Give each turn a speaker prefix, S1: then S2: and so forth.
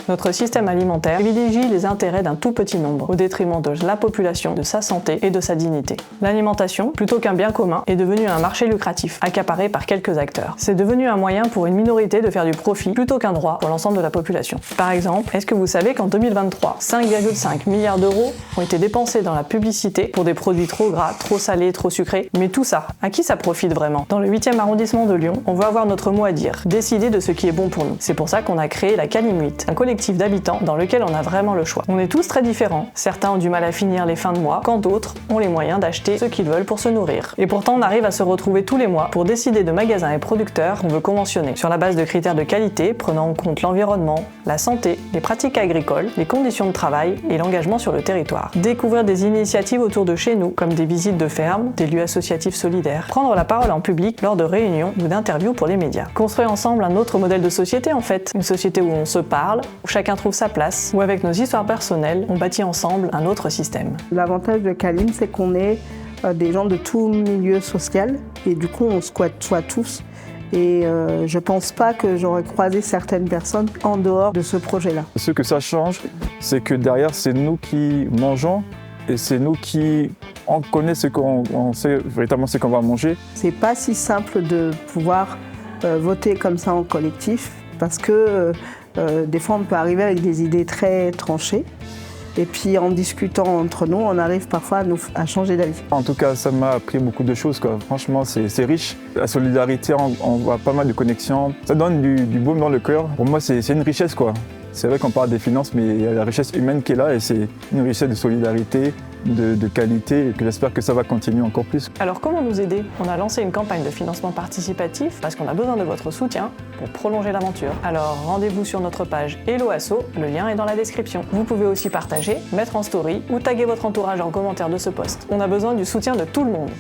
S1: Notre système alimentaire privilégie les intérêts d'un tout petit nombre, au détriment de la population, de sa santé et de sa dignité. L'alimentation, plutôt qu'un bien commun, est devenue un marché lucratif, accaparé par quelques acteurs. C'est devenu un moyen pour une minorité de faire du profit, plutôt qu'un droit pour l'ensemble de la population. Par exemple, est-ce que vous savez qu'en 2023, 5,5 milliards d'euros ont été dépensés dans la publicité pour des produits trop gras, trop salés, trop sucrés? Mais tout ça, à qui ça profite vraiment? Dans le 8e arrondissement de Lyon, on veut avoir notre mot à dire, décider de ce qui est bon pour nous. C'est pour ça qu'on a créé la Calim 8, un collectif d'habitants dans lequel on a vraiment le choix. On est tous très différents. Certains ont du mal à finir les fins de mois, quand d'autres ont les moyens d'acheter ce qu'ils veulent pour se nourrir. Et pourtant, on arrive à se retrouver tous les mois pour décider de magasins et producteurs qu'on veut conventionner, sur la base de critères de qualité prenant en compte l'environnement, la santé, les pratiques agricoles, les conditions de travail et l'engagement sur le territoire. Découvrir des initiatives autour de chez nous, comme des visites de fermes, des lieux associatifs solidaires, prendre la parole en public lors de réunions ou d'interviews pour les médias. Construire ensemble un autre modèle de société en fait, une société où on se parle, où chacun trouve sa place, où avec nos histoires personnelles, on bâtit ensemble un autre système.
S2: L'avantage de Calim, c'est qu'on est des gens de tout milieu social et du coup on se côtoie tous. Et je pense pas que j'aurais croisé certaines personnes en dehors de ce projet-là.
S3: Ce que ça change, c'est que derrière, c'est nous qui mangeons et c'est nous qui on connaît ce qu'on sait véritablement ce qu'on va manger.
S2: C'est pas si simple de pouvoir voter comme ça en collectif parce que des fois on peut arriver avec des idées très tranchées. Et puis en discutant entre nous, on arrive parfois à changer d'avis.
S3: En tout cas, ça m'a appris beaucoup de choses, quoi. Franchement, c'est riche. La solidarité, on voit pas mal de connexions. Ça donne du baume dans le cœur. Pour moi, c'est une richesse, quoi. C'est vrai qu'on parle des finances, mais il y a la richesse humaine qui est là et c'est une richesse de solidarité, de qualité et que j'espère que ça va continuer encore plus.
S1: Alors comment nous aider? On a lancé une campagne de financement participatif parce qu'on a besoin de votre soutien pour prolonger l'aventure. Alors rendez-vous sur notre page Hello Asso, le lien est dans la description. Vous pouvez aussi partager, mettre en story ou taguer votre entourage en commentaire de ce post. On a besoin du soutien de tout le monde.